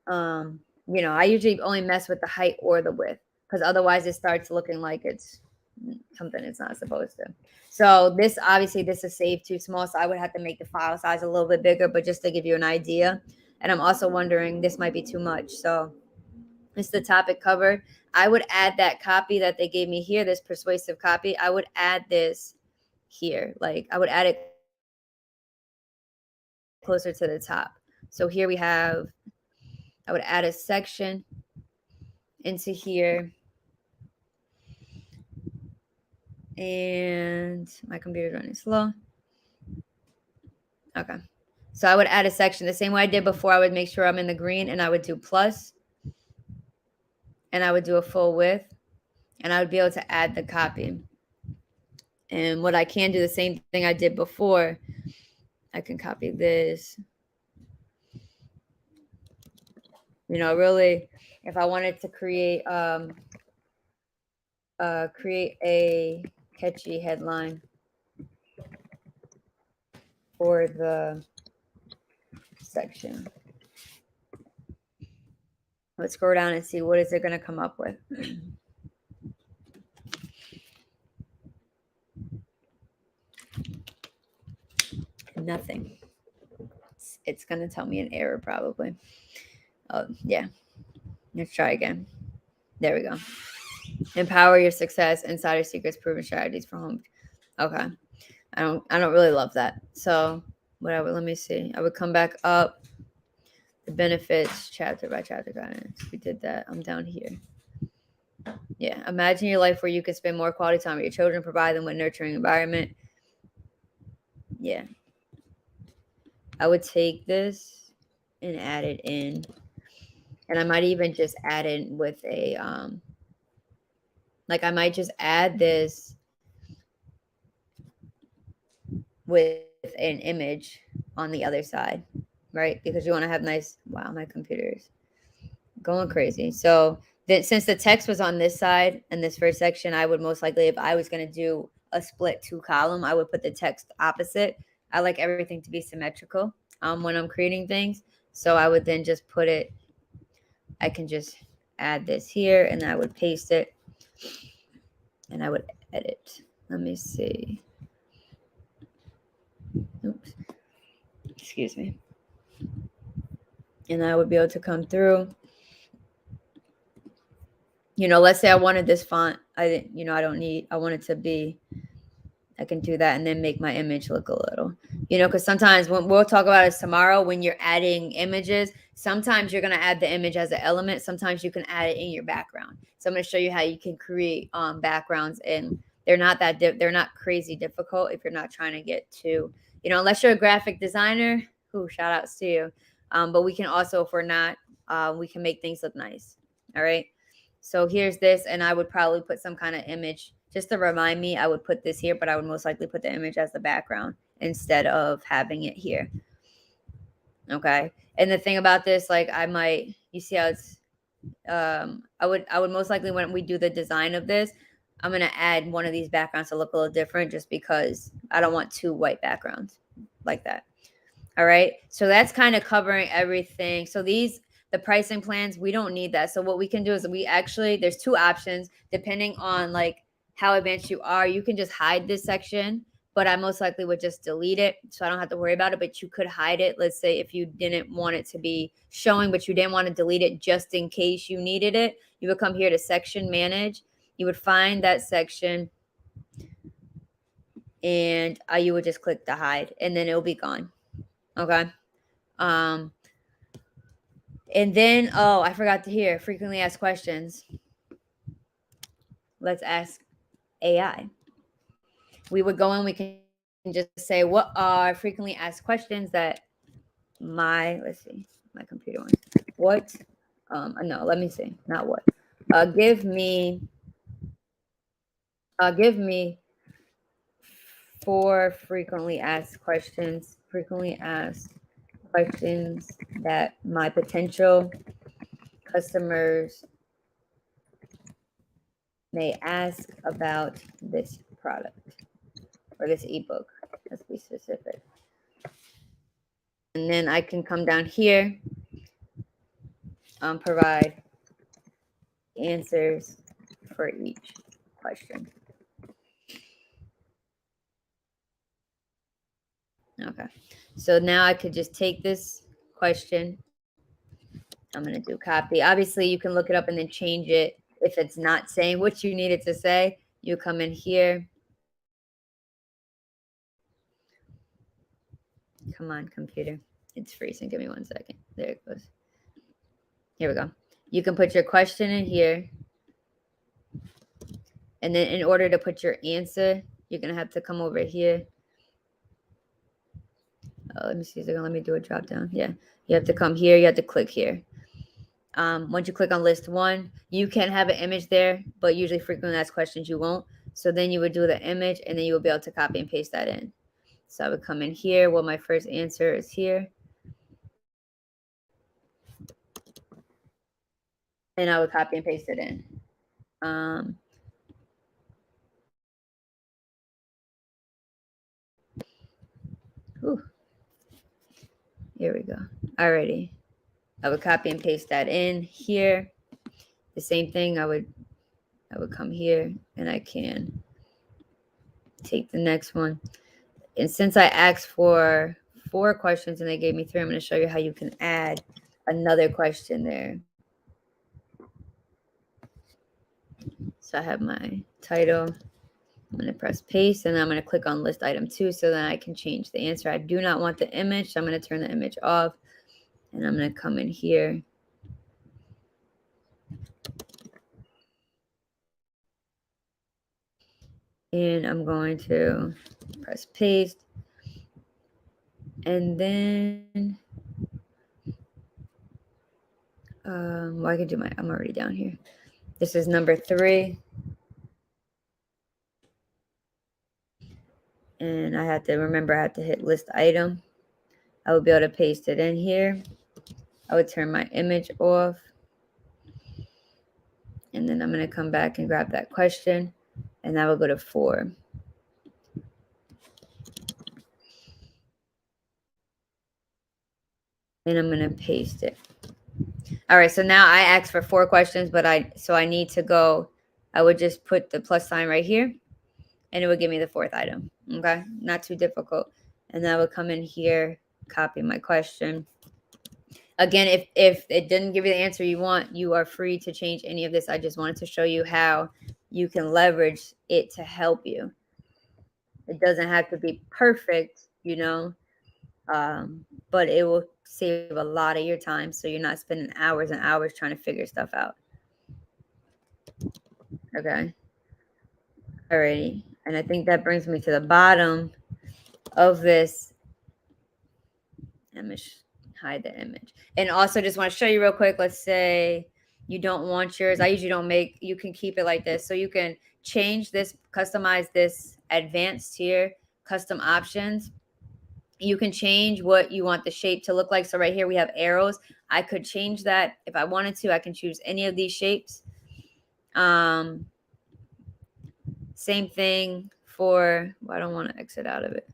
I usually only mess with the height or the width because otherwise it starts looking like it's something it's not supposed to. So this is saved too small, so I would have to make the file size a little bit bigger, but just to give you an idea. And I'm also wondering, this might be too much. So it's the topic cover. I would add that copy that they gave me here, this persuasive copy. I would add this here. Like I would add it closer to the top. So here I would add a section into here. And my computer's running slow. Okay. So I would add a section the same way I did before. I would make sure I'm in the green and I would do plus. and I would do a full width, and I would be able to add the copy. And what I can do, the same thing I did before, I can copy this. Really, if I wanted to create a catchy headline for the section. Let's scroll down and see what is it going to come up with. Nothing. It's going to tell me an error probably. Oh, yeah. Let's try again. There we go. Empower your success, insider secrets, proven strategies for home. Okay. I don't really love that. So whatever, let me see. I would come back up. The benefits, chapter by chapter guidance. We did that. I'm down here. Yeah. Imagine your life where you can spend more quality time with your children, provide them with nurturing environment. Yeah. I would take this and add it in. And I might even just add in with a I might just add this with an image on the other side, right? Because you want to have nice, wow, my computer's going crazy. So then since the text was on this side in this first section, I would most likely, if I was going to do a split 2-column, I would put the text opposite. I like everything to be symmetrical when I'm creating things. So I would then just put it, I can just add this here and I would paste it and I would edit. Let me see. Oops. Excuse me. And I would be able to come through. Let's say I wanted this font. I want it to be, I can do that and then make my image look a little, because sometimes when we'll talk about it tomorrow, when you're adding images, sometimes you're going to add the image as an element. Sometimes you can add it in your background. So I'm going to show you how you can create backgrounds, and they're not they're not crazy difficult if you're not trying to get to, unless you're a graphic designer, shout outs to you. But we can also, if we're not, we can make things look nice. All right. So here's this, and I would probably put some kind of image just to remind me. I would put this here, but I would most likely put the image as the background instead of having it here. Okay. And the thing about this, you see how it's, I would most likely, when we do the design of this, I'm going to add one of these backgrounds to look a little different just because I don't want 2 white backgrounds like that. All right. So that's kind of covering everything. So the pricing plans, we don't need that. So what we can do is there's 2 options depending on how advanced you are. You can just hide this section, but I most likely would just delete it so I don't have to worry about it. But you could hide it. Let's say if you didn't want it to be showing, but you didn't want to delete it just in case you needed it, you would come here to section manage. You would find that section and you would just click the hide and then it'll be gone. Okay. And then, I forgot to hear frequently asked questions. Let's ask AI. We would go in, we can just say, what are frequently asked questions that let's see, my computer wants. What? No, let me see. Not what. Give me 4 frequently asked questions that my potential customers may ask about this product or this ebook. Let's be specific. And then I can come down here, provide answers for each question. Okay. So now I could just take this question. I'm going to do copy. Obviously, you can look it up and then change it. If it's not saying what you need it to say, you come in here. Come on, computer. It's freezing. Give me 1 second. There it goes. Here we go. You can put your question in here. And then in order to put your answer, you're going to have to come over here. Let me see. Is it going to let me do a drop down? Yeah. You have to come here. You have to click here. Once you click on list one, you can have an image there, but usually frequently asked questions you won't. So then you would do the image and then you will be able to copy and paste that in. So I would come in here. Well, my first answer is here. And I would copy and paste it in. Here we go. Alrighty. I would copy and paste that in here. The same thing, I would come here and I can take the next one. And since I asked for 4 questions and they gave me 3, I'm going to show you how you can add another question there. So I have my title. I'm going to press paste and I'm going to click on list item 2 so that I can change the answer. I do not want the image, so I'm going to turn the image off and I'm going to come in here. And I'm going to press paste. And then well, I can do I'm already down here. This is number 3. And I have to hit list item. I would be able to paste it in here. I would turn my image off. And then I'm going to come back and grab that question. And I will go to 4. And I'm going to paste it. All right, so now I asked for 4 questions, but I need to go. I would just put the plus sign right here, and it would give me the 4th item. Okay, not too difficult. And then I would come in here, copy my question. Again, if it didn't give you the answer you want, you are free to change any of this. I just wanted to show you how you can leverage it to help you. It doesn't have to be perfect, you know, but it will save a lot of your time so you're not spending hours and hours trying to figure stuff out. Okay. Alrighty. And I think that brings me to the bottom of this. Let me hide the image. And also just want to show you real quick. Let's say you don't want yours. I usually don't you can keep it like this. So you can change this, customize this advanced here, custom options. You can change what you want the shape to look like. So right here we have arrows. I could change that if I wanted to. I can choose any of these shapes. Same thing for, well, I don't want to exit out of it.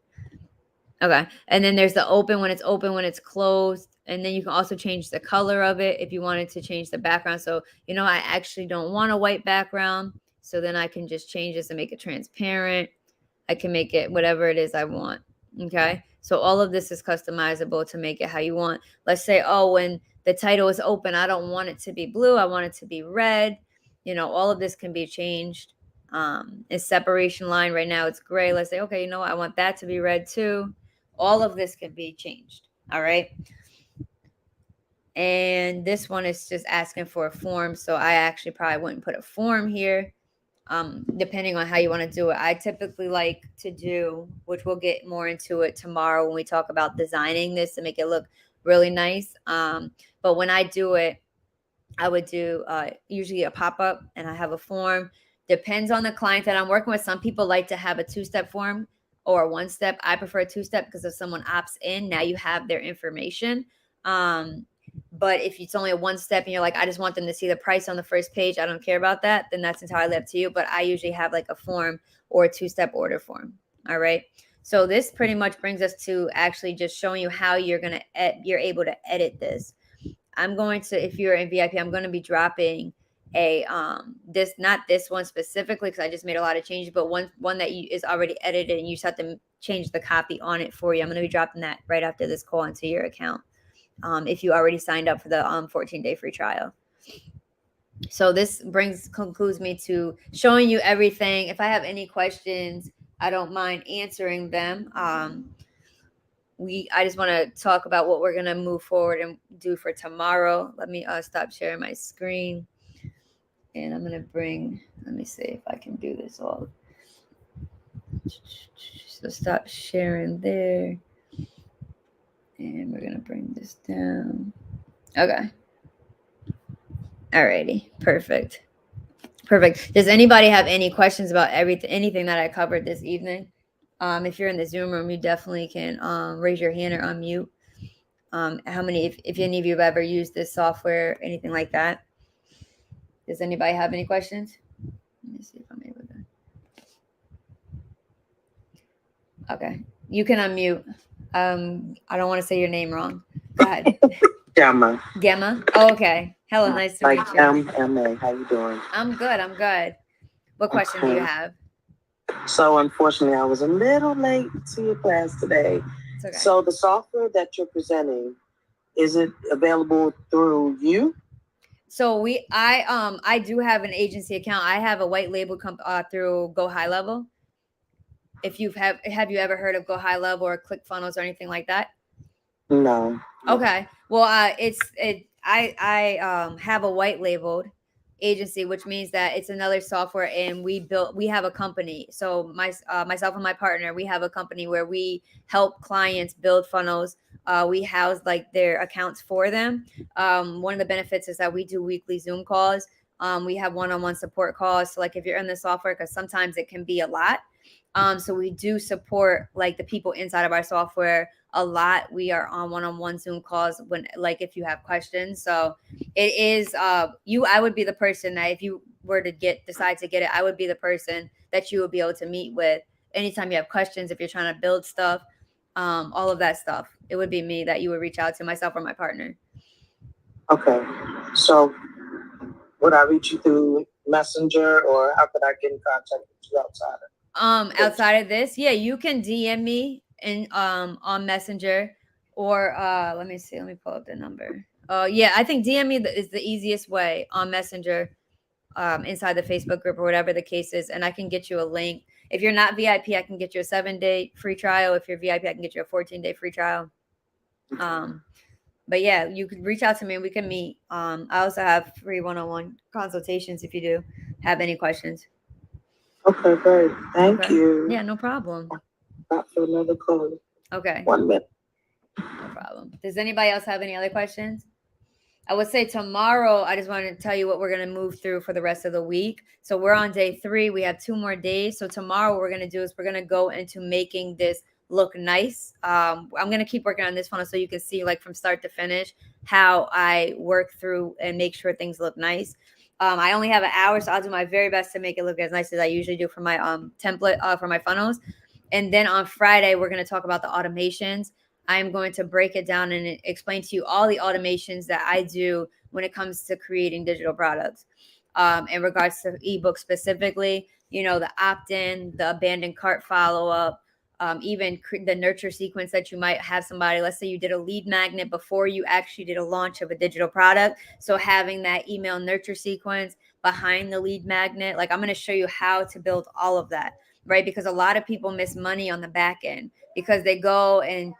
Okay. And then there's the open when it's open, when it's closed. And then you can also change the color of it if you wanted to change the background. So, you know, I actually don't want a white background. So then I can just change this and make it transparent. I can make it whatever it is I want. Okay. So all of this is customizable to make it how you want. Let's say, oh, when the title is open, I don't want it to be blue. I want it to be red. You know, all of this can be changed. It's separation line right now. It's gray. Let's say, okay, you know what? I want that to be red too. All of this can be changed. All right. And this one is just asking for a form. So I actually probably wouldn't put a form here. Depending on how you want to do it. I typically like to do, which we'll get more into it tomorrow when we talk about designing this to make it look really nice. But when I do it, I would do usually a pop-up and I have a form. Depends on the client that I'm working with. Some people like to have a 2-step form or a 1-step. I prefer a 2-step because if someone opts in, now you have their information. But if it's only a 1-step and you're like, I just want them to see the price on the first page, I don't care about that, then that's entirely up to you. But I usually have like a form or a 2-step order form. All right. So this pretty much brings us to actually just showing you how you're able to edit this. I'm going to, if you're in VIP, I'm going to be dropping a not this one specifically because I just made a lot of changes, but one that is already edited and you just have to change the copy on it for you. I'm going to be dropping that right after this call into your account. If you already signed up for the 14-day free trial. So this concludes me to showing you everything. If I have any questions, I don't mind answering them. I just want to talk about what we're going to move forward and do for tomorrow. Let me stop sharing my screen. And I'm going to let me see if I can do this all. So stop sharing there. And we're going to bring this down. Okay. Alrighty, perfect. Perfect. Does anybody have any questions about anything that I covered this evening? If you're in the Zoom room, you definitely can raise your hand or unmute. How many, if any of you have ever used this software, anything like that? Does anybody have any questions? Let me see if I'm able to. Okay, you can unmute. I don't want to say your name wrong. Go ahead. Gemma. Gemma. Oh, okay. Hello, nice to Like meet you. MMA. How you doing? I'm good. I'm good. What question do you have? So unfortunately, I was a little late to your class today. It's okay. So the software that you're presenting, is it available through you? So I do have an agency account. I have a white label through Go High Level. If have you ever heard of Go High Level or ClickFunnels or anything like that? No. Okay. Well, I have a white labeled agency, which means that it's another software, and we have a company. So myself and my partner, we have a company where we help clients build funnels. We house like their accounts for them. One of the benefits is that we do weekly Zoom calls. We have one-on-one support calls. So like if you're in the software, because sometimes it can be a lot. So we do support like the people inside of our software a lot. We are on one-on-one Zoom calls when like if you have questions. So it is I would be the person that if you were to decide to get it, I would be the person that you would be able to meet with anytime you have questions, if you're trying to build stuff, all of that stuff. It would be me that you would reach out to, myself or my partner. Okay. So would I reach you through Messenger, or how could I get in contact with you Outside of this, yeah, you can DM me in on Messenger, or let me see, let me pull up the number. Yeah, I think DM me is the easiest way on Messenger, inside the Facebook group or whatever the case is, and I can get you a link. If you're not VIP, I can get you a 7-day free trial. If you're VIP, I can get you a 14-day free trial. But yeah, you could reach out to me and we can meet. I also have free one-on-one consultations if you do have any questions. Okay, great. Thank you. Yeah, no problem. Not for another call. Okay. 1 minute. No problem. Does anybody else have any other questions? I would say tomorrow, I just wanted to tell you what we're going to move through for the rest of the week. So we're on day 3. We have 2 more days. So tomorrow, what we're going to do is we're going to go into making this look nice. I'm going to keep working on this funnel so you can see like from start to finish how I work through and make sure things look nice. I only have an hour, so I'll do my very best to make it look as nice as I usually do for my template for my funnels. And then on Friday, we're going to talk about the automations. I'm going to break it down and explain to you all the automations that I do when it comes to creating digital products. In regards to ebook specifically, the opt-in, the abandoned cart follow-up, even the nurture sequence that you might have somebody, let's say you did a lead magnet before you actually did a launch of a digital product. So having that email nurture sequence behind the lead magnet, like I'm going to show you how to build all of that, right? Because a lot of people miss money on the back end because they go and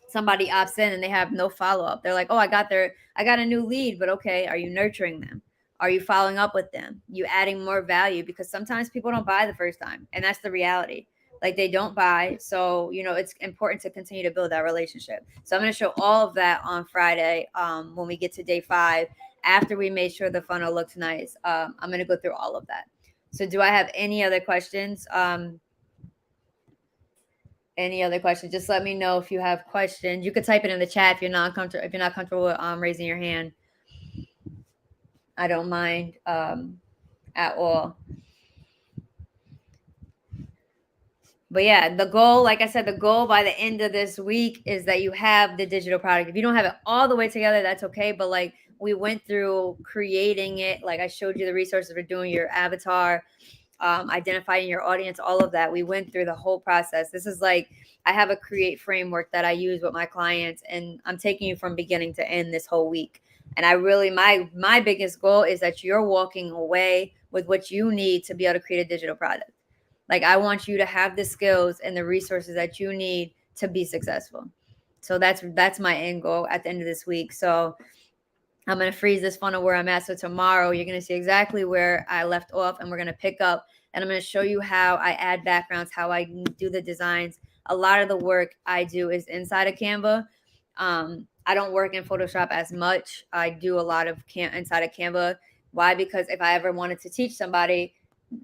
somebody opts in and they have no follow-up. They're like, oh, I got a new lead, but okay, are you nurturing them? Are you following up with them? You adding more value? Because sometimes people don't buy the first time, and that's the reality. Like they don't buy. So, it's important to continue to build that relationship. So I'm going to show all of that on Friday when we get to day 5, after we made sure the funnel looks nice. I'm going to go through all of that. So do I have any other questions? Any other questions? Just let me know if you have questions. You could type it in the chat if you're not comfortable. If you're not comfortable with raising your hand, I don't mind at all. But yeah, the goal, like I said, the goal by the end of this week is that you have the digital product. If you don't have it all the way together, that's okay. But like we went through creating it, like I showed you the resources for doing your avatar, identifying your audience, all of that. We went through the whole process. This is like I have a create framework that I use with my clients, and I'm taking you from beginning to end this whole week. And I really, my biggest goal is that you're walking away with what you need to be able to create a digital product. Like I want you to have the skills and the resources that you need to be successful. So that's my end goal at the end of this week. So I'm going to freeze this funnel where I'm at. So tomorrow you're going to see exactly where I left off, and we're going to pick up, and I'm going to show you how I add backgrounds, how I do the designs. A lot of the work I do is inside of Canva. I don't work in Photoshop as much. I do a lot of inside of Canva. Why? Because if I ever wanted to teach somebody,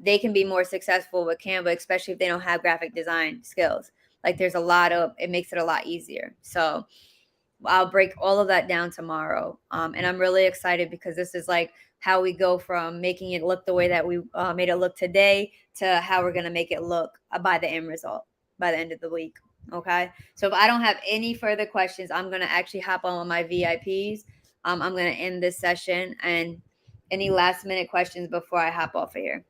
they can be more successful with Canva, especially if they don't have graphic design skills. Like there's it makes it a lot easier. So I'll break all of that down tomorrow. And I'm really excited because this is like how we go from making it look the way that we made it look today to how we're going to make it look by the end result by the end of the week. Okay. So if I don't have any further questions, I'm going to actually hop on with my VIPs. I'm going to end this session. And any last minute questions before I hop off of here?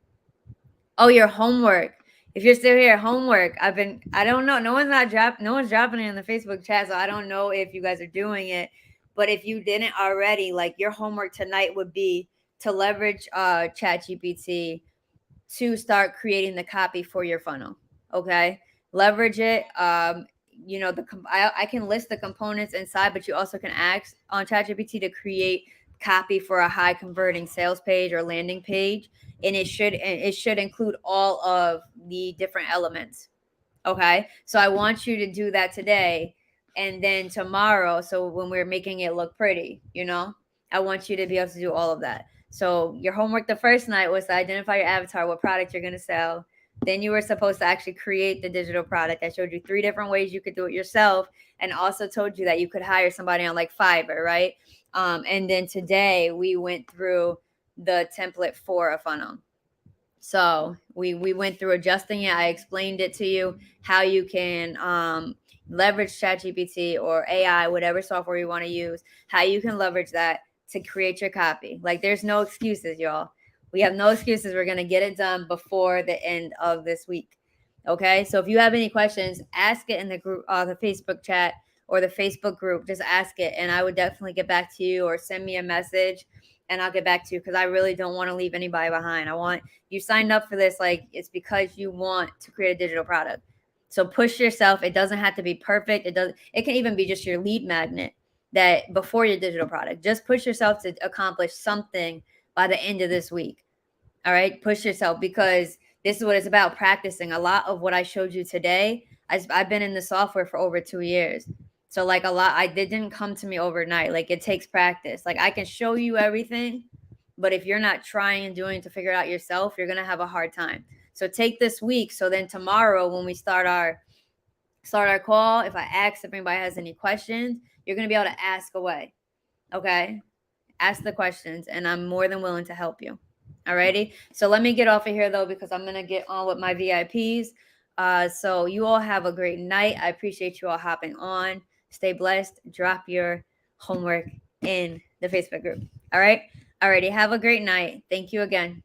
Oh, your homework. If you're still here, homework. I don't know. No one's dropping it in the Facebook chat, so I don't know if you guys are doing it. But if you didn't already, like your homework tonight would be to leverage ChatGPT to start creating the copy for your funnel. Okay, leverage it. I can list the components inside, but you also can ask on ChatGPT to create copy for a high converting sales page or landing page, and it should include all of the different elements. Okay, so I want you to do that today, and then tomorrow, so when we're making it look pretty, I want you to be able to do all of that. So your homework the first night was to identify your avatar, what product you're going to sell. Then you were supposed to actually create the digital product. I showed you 3 different ways you could do it yourself, and also told you that you could hire somebody on like Fiverr, right? And then today we went through the template for a funnel. So we went through adjusting it. I explained it to you how you can leverage ChatGPT or AI, whatever software you want to use, how you can leverage that to create your copy. Like there's no excuses, y'all. We have no excuses. We're going to get it done before the end of this week. Okay. So if you have any questions, ask it in the group, the Facebook chat or the Facebook group. Just ask it. And I would definitely get back to you or send me a message and I'll get back to you because I really don't want to leave anybody behind. I want you signed up for this. Like it's because you want to create a digital product. So push yourself. It doesn't have to be perfect. It can even be just your lead magnet that before your digital product. Just push yourself to accomplish something by the end of this week. All right. Push yourself because this is what it's about, practicing. A lot of what I showed you today, I've been in the software for over 2 years. So like it didn't come to me overnight. Like it takes practice. Like I can show you everything, but if you're not trying and doing it to figure it out yourself, you're going to have a hard time. So take this week. So then tomorrow when we start our call, if I ask if anybody has any questions, you're going to be able to ask away. Okay. Ask the questions and I'm more than willing to help you. Alrighty. So let me get off of here though, because I'm going to get on with my VIPs. So you all have a great night. I appreciate you all hopping on. Stay blessed. Drop your homework in the Facebook group. All right. Alrighty. Have a great night. Thank you again.